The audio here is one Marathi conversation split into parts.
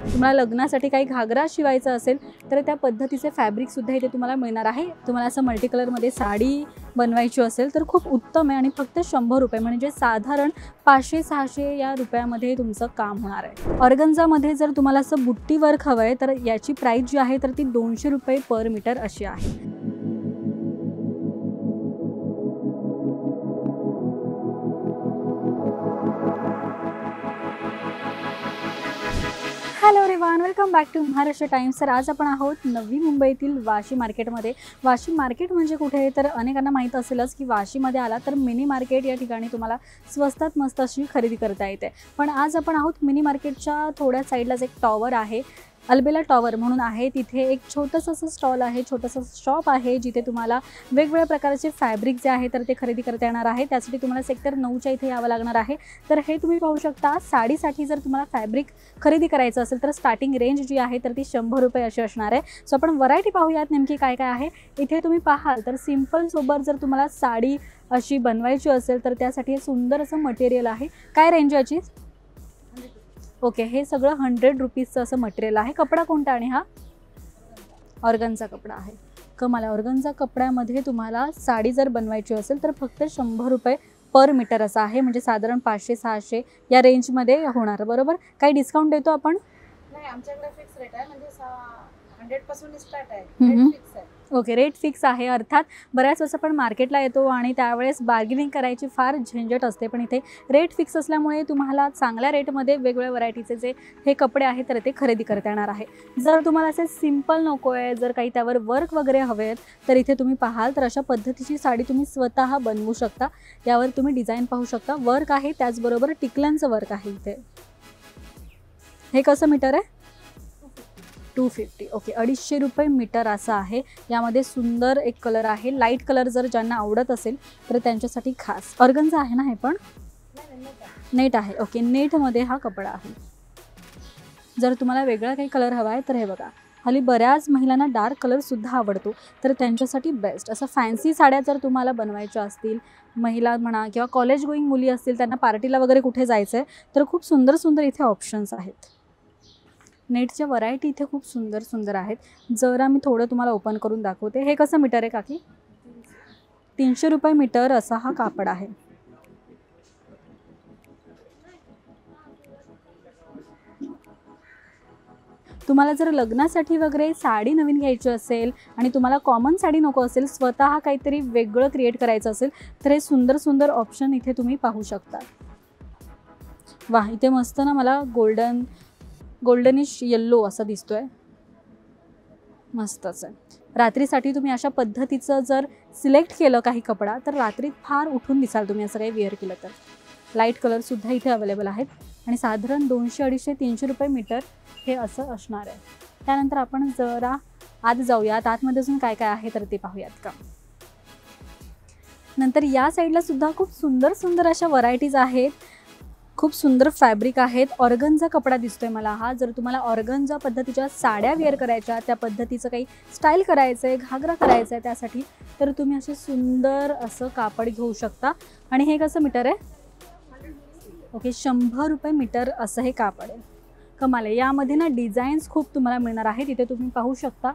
तुम्हाला लग्नासाठी काही घागरा शिवायचा असेल तर त्या पद्धतीचे फॅब्रिक सुद्धा इथे तुम्हाला मिळणार आहे। तुम्हाला असं मल्टी कलरमध्ये साडी बनवायची असेल तर खूप उत्तम आहे आणि फक्त 100 रुपये म्हणजे साधारण 500-600 या रुपयामध्ये तुमचं काम होणार आहे। ऑर्गन्झामध्ये जर तुम्हाला असं बुट्टी वर्क हवं आहे तर याची प्राइस जी आहे तर ती 200 रुपये पर मीटर अशी आहे। Hello everyone, welcome back to Maharashtra times. तर आज आपण आहोत नवी मुंबईतील वाशी मार्केटमध्ये। वाशी मार्केट म्हणजे कुठे तर अनेकांना माहीत असेलच की वाशीमध्ये आला तर मिनी मार्केट या ठिकाणी तुम्हाला स्वस्तात मस्त अशी खरेदी करता येते। पण आज आपण आहोत मिनी मार्केटच्या थोड्या साईडलाच एक टॉवर आहे, अल्बेला टॉवर म्हणून आहे। तिथे एक छोटंसं असं स्टॉल आहे, छोटंसं शॉप आहे जिथे तुम्हाला वेगवेगळ्या प्रकारचे फॅब्रिक जे आहे तर ते खरेदी करता येणार आहे। त्यासाठी तुम्हाला सेक्टर 9च्या इथे यावं लागणार आहे। तर हे तुम्ही पाहू शकता, साडीसाठी जर तुम्हाला फॅब्रिक खरेदी करायचं असेल तर स्टार्टिंग रेंज जी आहे तर ती 100 रुपये अशी असणार आहे। सो आपण व्हरायटी पाहूयात नेमकी काय काय आहे। इथे तुम्ही पाहाल तर सिंपल सोबत जर तुम्हाला साडी अशी बनवायची असेल तर त्यासाठी हे सुंदर असं मटेरियल आहे। काय रेंज याची? ओके, हे सगळं 100 रुपीजचं असं मटेरियल आहे। कपडा कोणता? आणि हा ऑर्गनचा कपडा आहे। कमाल, ऑर्गनचा कपड्यामध्ये तुम्हाला साडी जर बनवायची असेल तर फक्त 100 रुपये पर मीटर असं आहे, म्हणजे साधारण 500-600 या रेंजमध्ये होणार। बरोबर, काही डिस्काउंट देतो आपण? नाही, आमच्याकडे फिक्स रेट आहे, म्हणजे 100 पासून स्टार्ट आहे, रेट फिक्स आहे। ओके, रेट फिक्स आहे। अर्थात बऱ्याच वेळेस आपण मार्केटला येतो आणि त्यावेळेस बार्गेनिंग करायची फार झंझट असते, पण इथे रेट फिक्स असल्यामुळे तुम्हाला चांगल्या रेटमध्ये वेगवेगळ्या व्हरायटीचे जे हे कपडे आहेत तर ते खरेदी करता येणार आहे। जर तुम्हाला असे सिंपल नको आहे, जर काही त्यावर वर्क वगैरे हवे आहेत तर इथे तुम्ही पाहाल तर अशा पद्धतीची साडी तुम्ही स्वतः बनवू शकता। यावर तुम्ही डिझाईन पाहू शकता, वर्क आहे, त्याचबरोबर टिकल्यांचं वर्क आहे इथे। हे कसं मीटर आहे? 250। ओके, 250 रुपये मीटर असं आहे। यामध्ये सुंदर एक कलर आहे, लाईट कलर जर ज्यांना आवडत असेल तर त्यांच्यासाठी खास। ऑर्गनचा आहे ना हे? पण नेट आहे। ओके, नेटमध्ये हा कपडा आहे। जर तुम्हाला वेगळा काही कलर हवा आहे तर हे बघा, हल्ली बऱ्याच महिलांना डार्क कलर सुद्धा आवडतो तर त्यांच्यासाठी बेस्ट असं फॅन्सी साड्या जर तुम्हाला बनवायच्या असतील, महिला म्हणा किंवा कॉलेज गोईंग मुली असतील, त्यांना पार्टीला वगैरे कुठे जायचं आहे तर खूप सुंदर सुंदर इथे ऑप्शन्स आहेत। नेटच्या व्हरायटी इथे खूप सुंदर सुंदर आहेत। जरा मी थोडं तुम्हाला ओपन करून दाखवते। हे कसं मीटर आहे काकी? 300 रुपये मीटर असा हा कापड आहे। तुम्हाला जर लग्नासाठी वगैरे साडी नवीन घ्यायची असेल आणि तुम्हाला कॉमन साडी नको असेल, स्वतः काहीतरी वेगळं क्रिएट करायचं असेल तर हे सुंदर सुंदर ऑप्शन इथे तुम्ही पाहू शकता। वाह, इथे मस्त ना, मला गोल्डनिश येल्लो असा दिसतोय, मस्तच आहे। रात्रीसाठी तुम्ही अशा पद्धतीचं जर सिलेक्ट केलं काही कपडा तर रात्री फार उठून दिसाल तुम्ही असं काही वेअर केलं तर। लाईट कलर सुद्धा इथे अवेलेबल आहेत आणि साधारण 200, 250, 300 रुपये मीटर हे असं असणार आहे। त्यानंतर आपण जरा आत जाऊयात, आतमध्ये अजून काय काय आहे तर ते पाहूयात का। नंतर या साईडला सुद्धा खूप सुंदर सुंदर अशा व्हरायटीज आहेत, खूप सुंदर फॅब्रिक आहेत। ऑर्गनचा कपडा दिसतोय मला हा। जर तुम्हाला ऑर्गनचा पद्धतीच्या साड्या वेअर करायच्या, त्या पद्धतीचं काही स्टाईल करायचं आहे, घागरा करायचा आहे त्यासाठी, तर तुम्ही असे सुंदर असं कापड घेऊ शकता। आणि हे कसं मीटर आहे? ओके, 100 रुपये मीटर असं हे कापड आहे। कमाल आहे। यामध्ये ना डिझाईन्स खूप तुम्हाला मिळणार आहेत। इथे तुम्ही पाहू शकता,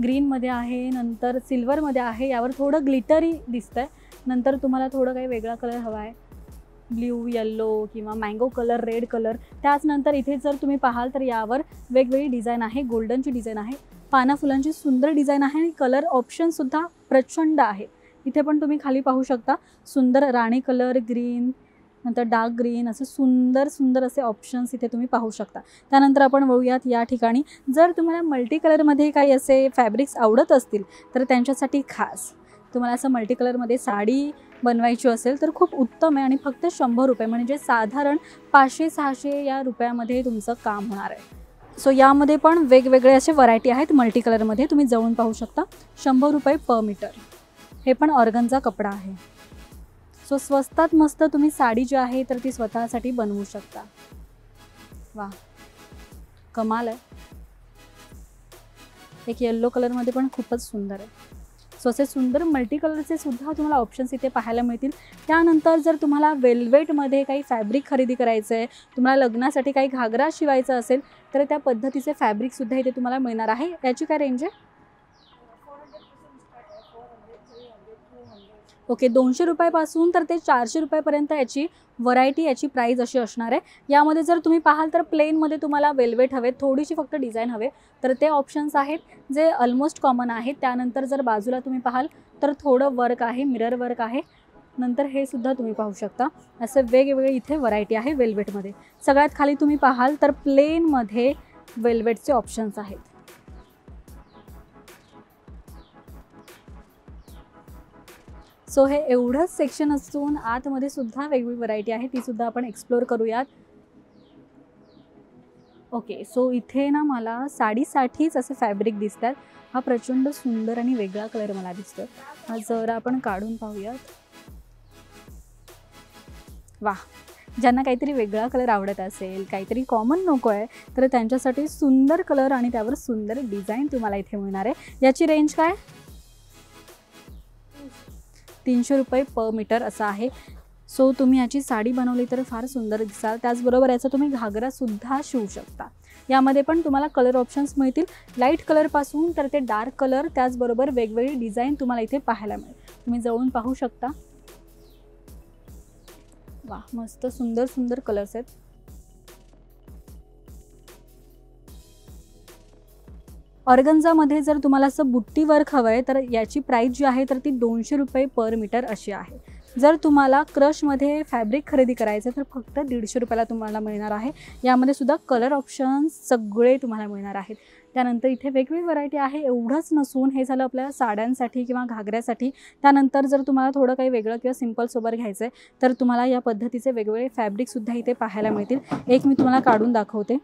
ग्रीनमध्ये आहे, नंतर सिल्वरमध्ये आहे, यावर थोडं ग्लिटरी दिसतंय। नंतर तुम्हाला थोडं काही वेगळा कलर हवा आहे, ब्ल्यू, येल्लो किंवा मँगो कलर, रेड कलर। त्याचनंतर इथे जर तुम्ही पाहाल तर यावर वेगवेगळी डिझाईन आहे, गोल्डनची डिझाईन आहे, पाना फुलांची सुंदर डिझाईन आहे आणि कलर ऑप्शनसुद्धा प्रचंड आहेत। इथे पण तुम्ही खाली पाहू शकता, सुंदर राणी कलर, ग्रीन, नंतर डार्क ग्रीन, असे सुंदर सुंदर असे ऑप्शन्स इथे तुम्ही पाहू शकता। त्यानंतर आपण वळूयात या ठिकाणी, जर तुम्हाला मल्टी कलरमध्ये काही असे फॅब्रिक्स आवडत असतील तर त्यांच्यासाठी खास। तुम्हाला असं मल्टी कलरमध्ये साडी बनवायची असेल तर खूप उत्तम आहे आणि फक्त 100 रुपये म्हणजे साधारण 500-600 या रुपयामध्ये तुमचं काम होणार आहे। सो यामध्ये पण वेगवेगळे असे व्हरायटी आहेत मल्टी कलरमध्ये, तुम्ही जवळून पाहू शकता। 100 रुपये पर मीटर। हे पण ऑर्गनचा कपडा आहे। सो स्वस्तात मस्त तुम्ही साडी जी आहे तर ती स्वतःसाठी बनवू शकता। वाह, कमाल आहे। एक येल्लो कलरमध्ये पण खूपच सुंदर आहे। सो असे सुंदर मल्टी कलरचे सुद्धा तुम्हाला ऑप्शन्स इथे पाहायला मिळतील. त्यानंतर जर तुम्हाला वेल्वेटमध्ये काही फॅब्रिक खरेदी करायचं आहे, तुम्हाला लग्नासाठी काही घागरा शिवायचा असेल तर त्या पद्धतीचे फॅब्रिकसुद्धा इथे तुम्हाला मिळणार आहे. याची काय रेंज आहे? 400 ओके, 200 रुपयापासून तर ते 400 रुपयापर्यंत याची व्हरायटी, याची प्राईज अशी असणार आहे. यामध्ये जर तुम्ही पाहाल तर प्लेनमध्ये तुम्हाला वेल्वेट हवे, थोडीशी फक्त डिझाईन हवे तर ते ऑप्शन्स आहेत जे ऑलमोस्ट कॉमन आहेत. त्यानंतर जर बाजूला तुम्ही पाहाल तर थोडं वर्क आहे, मिरर वर्क आहे. नंतर हे सुद्धा तुम्ही पाहू शकता. असे वेगवेगळे इथे व्हरायटी आहे वेल्वेटमध्ये. सगळ्यात खाली तुम्ही पाहाल तर प्लेनमध्ये वेल्वेटचे ऑप्शन्स आहेत. सो हे एवढंच सेक्शन असून आतमध्ये सुद्धा वेगवेगळी व्हरायटी आहे, ती सुद्धा आपण एक्सप्लोर करूयात. ओके, सो इथे ना मला साडीसाठीच असे फॅब्रिक दिसतात. हा प्रचंड सुंदर आणि वेगळा कलर मला दिसतो. हा जरा आपण काढून पाहूयात. वा, ज्यांना काहीतरी वेगळा कलर आवडत असेल, काहीतरी कॉमन नको आहे तर त्यांच्यासाठी सुंदर कलर आणि त्यावर सुंदर डिझाईन तुम्हाला इथे मिळणार आहे. याची रेंज काय? 300 रुपये पर मीटर असं आहे. सो तुम्ही याची साडी बनवली तर फार सुंदर दिसाल. त्याचबरोबर याचा तुम्ही घागरासुद्धा शिवू शकता. यामध्ये पण तुम्हाला कलर ऑप्शन्स मिळतील, लाईट कलरपासून तर ते डार्क कलर. त्याचबरोबर वेगवेगळी डिझाईन तुम्हाला इथे पाहायला मिळेल. तुम्ही जवळून पाहू शकता. वा, मस्त सुंदर सुंदर कलर्स आहेत. ऑर्गन्झामध्ये जर तुम्हाला असं बुट्टी वर्क हवं आहे तर याची प्राईस जी आहे तर ती 200 रुपये पर मीटर अशी आहे. जर तुम्हाला क्रशमध्ये फॅब्रिक खरेदी करायचं तर फक्त 150 रुपयाला तुम्हाला मिळणार आहे. यामध्ये सुद्धा कलर ऑप्शन्स सगळे तुम्हाला मिळणार आहेत. त्यानंतर इथे वेगवेगळी व्हरायटी आहे. एवढंच नसून हे झालं आपल्या साड्यांसाठी किंवा घागऱ्यासाठी. त्यानंतर जर तुम्हाला थोडं काही वेगळं किंवा सिम्पल सोबर घ्यायचं आहे तर तुम्हाला या पद्धतीचे वेगवेगळे फॅब्रिकसुद्धा इथे पाहायला मिळतील. एक मी तुम्हाला काढून दाखवते.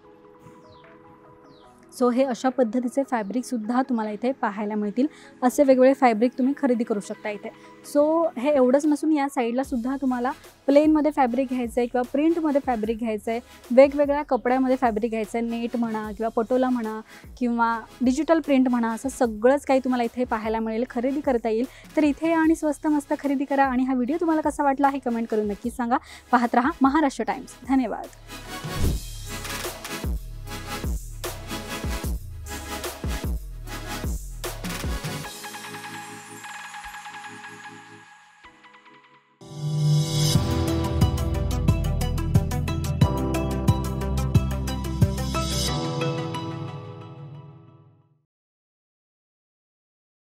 सो हे अशा पद्धतीचे फॅब्रिकसुद्धा तुम्हाला इथे पाहायला मिळतील. असे वेगवेगळे फॅब्रिक तुम्ही खरेदी करू शकता इथे. सो हे एवढंच नसून या साईडला सुद्धा तुम्हाला प्लेनमध्ये फॅब्रिक घ्यायचं आहे किंवा प्रिंटमध्ये फॅब्रिक घ्यायचं आहे, वेगवेगळ्या कपड्यामध्ये फॅब्रिक घ्यायचं आहे, नेट म्हणा किंवा पटोला म्हणा किंवा डिजिटल प्रिंट म्हणा, असं सगळंच काही तुम्हाला इथे पाहायला मिळेल, खरेदी करता येईल. तर इथे आणि स्वस्त मस्त खरेदी करा. आणि हा व्हिडिओ तुम्हाला कसा वाटला हे कमेंट करून नक्कीच सांगा. पाहत रहा महाराष्ट्र टाइम्स. धन्यवाद.